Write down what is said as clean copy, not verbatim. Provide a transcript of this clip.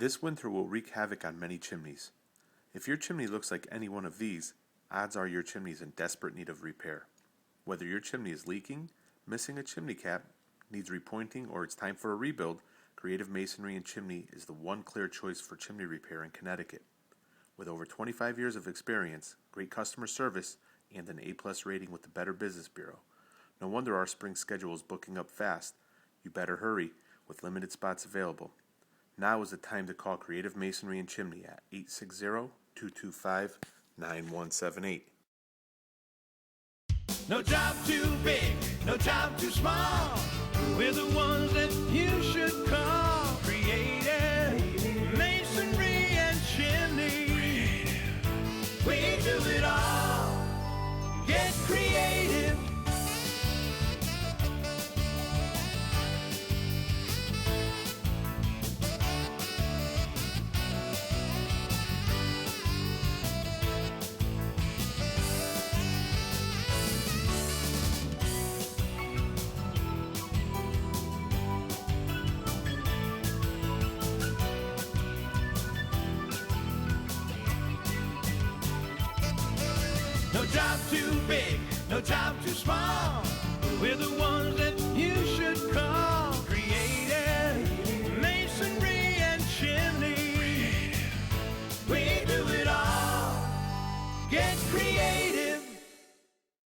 This winter will wreak havoc on many chimneys. If your chimney looks like any one of these, odds are your chimney is in desperate need of repair. Whether your chimney is leaking, missing a chimney cap, needs repointing, or it's time for a rebuild, Creative Masonry and Chimney is the one clear choice for chimney repair in Connecticut. With over 25 years of experience, great customer service, and an A+ rating with the Better Business Bureau, no wonder our spring schedule is booking up fast. You better hurry, with limited spots available. Now is the time to call Creative Masonry and Chimney at 860-225-9178. No job too big, no job too small. We're the ones that you should call. Creative Masonry and Chimney. We do it all. Get creative. No job too big, no job too small. We're the ones that you should call.